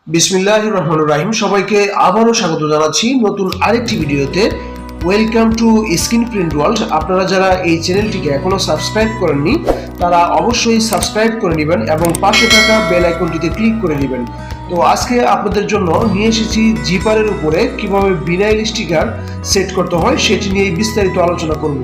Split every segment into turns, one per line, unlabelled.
বিসমিল্লাহির রহমানির রহিম। সবাইকে আবারও স্বাগত জানাচ্ছি নতুন আরেকটি ভিডিওতে। Welcome to screen print world. আপনারা যারা এই চ্যানেলটিকে এখনো সাবস্ক্রাইব করেননি তারা অবশ্যই সাবস্ক্রাইব করে নেবেন এবং পাশে থাকা বেল আইকনটিতে ক্লিক করে নেবেন। তো আজকে আপনাদের জন্য নিয়ে এসেছি জিপারের উপরে কিভাবে ভিনাইল স্টিকার সেট করতে হয় সেটি নিয়ে বিস্তারিত আলোচনা করব।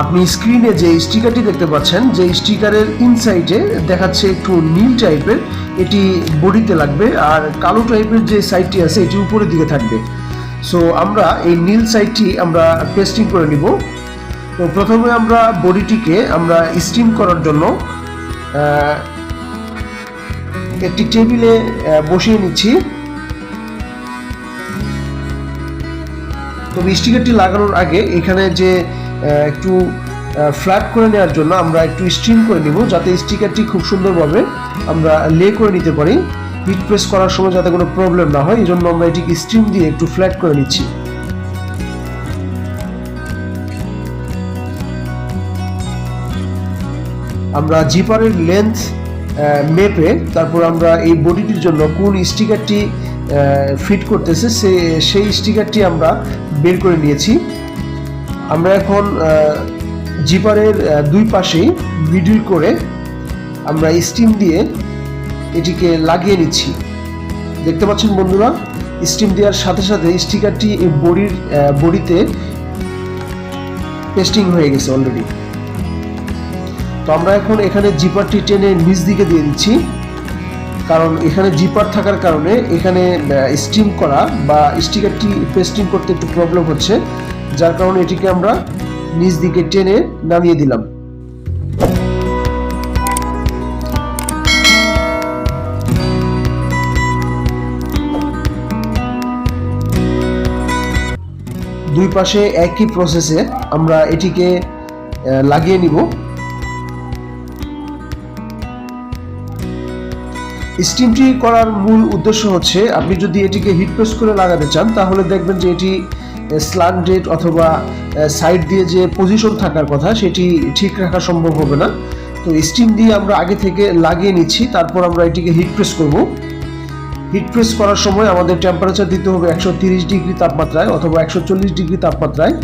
আপনি স্ক্রিনে যে স্টিকারটি দেখতে পাচ্ছেন, যে স্টিকারের ইনসাইডে দেখাচ্ছে একটু নীল টাইপের, এটি বডিতে লাগবে, আর কালো টাইপের যে সাইডটি আছে এটি উপরের দিকে থাকবে। সো আমরা এই নীল সাইডটি আমরা পেস্টিং করে নিব। তো প্রথমে আমরা বডিটিকে আমরা স্টিম করার জন্য একটি টেবিলে বসিয়ে নিচ্ছি। তবে স্টিকারটি লাগানোর আগে এখানে যে একটু ফ্ল্যাট করে নেওয়ার জন্য আমরা একটু স্ট্রিম করে নিব, যাতে স্টিকারটি খুব সুন্দরভাবে আমরা লে করে নিতে পারি, হিট প্রেস করার সময় যাতে কোনো প্রবলেম না হয়। এই জন্য আমরা এটিকে স্ট্রিম দিয়ে একটু ফ্ল্যাট করে নিচ্ছি। আমরা জিপারের লেন্থ মেপে তারপর আমরা এই বডিটির জন্য কোন স্টিকারটি ফিট করতেছে সেই স্টিকারটি আমরা বের করে নিয়েছি। আমরা এখন জিপারের দুই পাশেই মিডল করে আমরা স্টিম দিয়ে এটিকে লাগিয়ে নিচ্ছি। দেখতে পাচ্ছেন বন্ধুরা, স্টিম দেওয়ার সাথে সাথে স্টিকারটি এই বডিতে পেস্টিং হয়ে গেছে অলরেডি। তো আমরা এখন এখানে জিপারটি টেনে নিচ দিকে দিয়ে দিচ্ছি, কারণ এখানে জিপার থাকার কারণে এখানে স্টিম করা বা স্টিকারটি পেস্টিং করতে একটু প্রবলেম হচ্ছে, যার কারণে এটিকে আমরা নিচ দিকে টেনে নামিয়ে দিলাম। দুই পাশে একই প্রসেসে আমরা এটিকে লাগিয়ে নিব। স্টিমটি করার মূল উদ্দেশ্য হচ্ছে, আপনি যদি এটিকে হিট প্রেস করে লাগাতে চান তাহলে দেখবেন যে এটি স্ল্যান্টেড অথবা সাইড দিয়ে যে পজিশন থাকার কথা সেটি ঠিক রাখা সম্ভব হবে না। তো স্টিম দিয়ে আমরা আগে থেকে লাগিয়ে নিচ্ছি, তারপর আমরা এটিকে হিট প্রেস করব। হিট প্রেস করার সময় আমাদের টেম্পারেচার দিতে হবে 130 ডিগ্রি তাপমাত্রায় অথবা 140 ডিগ্রি তাপমাত্রায়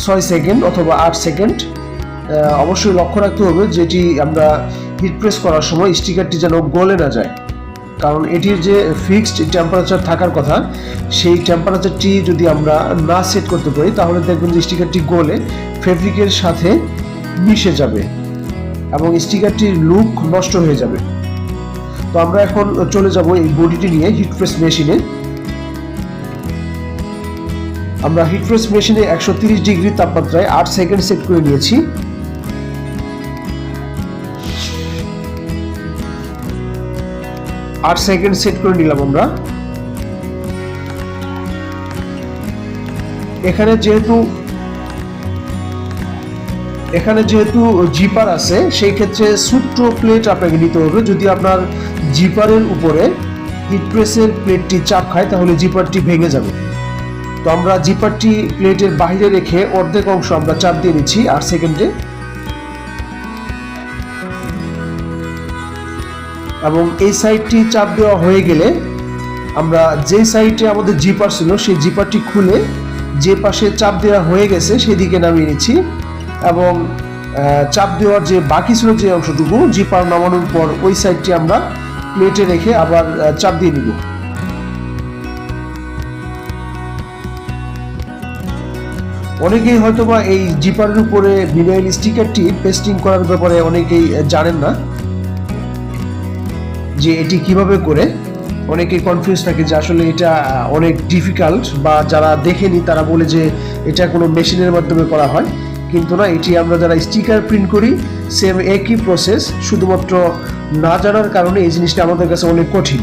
6 সেকেন্ড অথবা 8 সেকেন্ড। অবশ্যই লক্ষ্য রাখতে হবে যেটি আমরা হিট প্রেস করার সময় স্টিকারটি যেন গলে না যায়, কারণ এটির যে ফিক্সড টেম্পারেচার থাকার কথা সেই টেম্পারেচারটি যদি আমরা না সেট করতে পারি তাহলে দেখবেন যে স্টিকারটি গলে ফেব্রিকের সাথে মিশে যাবে এবং স্টিকারটির লুক নষ্ট হয়ে যাবে। তো আমরা এখন চলে যাব এই বডিটি নিয়ে হিট প্রেস মেশিনে। আমরা হিট প্রেস মেশিনে 130 ডিগ্রি তাপমাত্রায় 8 সেকেন্ড সেট করে নিয়েছি। আট সেকেন্ড সেট করে নিলাম আমরা। এখানে যেহেতু জিপার আছে সেই ক্ষেত্রে ছোট্ট প্লেট আপনাকে নিতে হবে। যদি আপনার জিপারের উপরে হিট প্রেসের প্লেটটি চাপ খায় তাহলে জিপারটি ভেঙে যাবে। তো আমরা জিপারটি প্লেটের বাইরে রেখে অর্ধেক অংশ আমরা চাপ দিয়ে নিচ্ছি 8 সেকেন্ডে, এবং এই সাইডটি চাপ দেওয়া হয়ে গেলে আমরা যে সাইডে আমাদের জিপার ছিল সেই জিপারটি খুলে যে পাশে চাপ দেওয়া হয়ে গেছে সেদিকে নামিয়ে নিচ্ছি, এবং চাপ দেওয়ার যে বাকি ছিল যে অংশটুকু জিপার নামানোর পর ওই সাইডটি আমরা প্লেটে রেখে আবার চাপ দিয়ে নিব। অনেকেই হয়তোবা এই জিপারের উপরে ভিনাইল স্টিকারটি পেস্টিং করার ব্যাপারে অনেকেই জানেন না যে এটি কিভাবে করে। অনেকেই কনফিউজ থাকে যে আসলে এটা অনেক ডিফিকাল্ট, বা যারা দেখেনি তারা বলে যে এটা কোনো মেশিনের মাধ্যমে করা হয়, কিন্তু না, এটি আমরা যারা স্টিকার প্রিন্ট করি সেম একই প্রসেস, শুধুমাত্র না জানার কারণে এই জিনিসটা আমাদের কাছে অনেক কঠিন।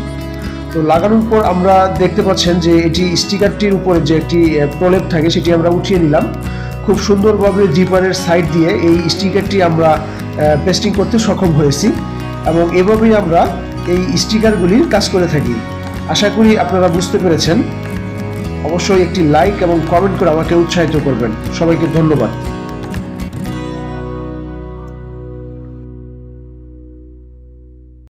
তো লাগানোর পর আমরা দেখতে পাচ্ছেন যে এটি স্টিকারটির উপরে যে একটি প্রলেপ থাকে সেটি আমরা উঠিয়ে নিলাম। খুব সুন্দরভাবে জিপারের সাইড দিয়ে এই স্টিকারটি আমরা পেস্টিং করতে সক্ষম হয়েছি, এবং এভাবেই আমরা এই স্টিকারগুলির কাজ করে থাকি। আশা করি আপনারা বুঝতে পেরেছেন। অবশ্যই একটি লাইক এবং কমেন্ট করে আমাকে উৎসাহিত করবেন। সবাইকে ধন্যবাদ।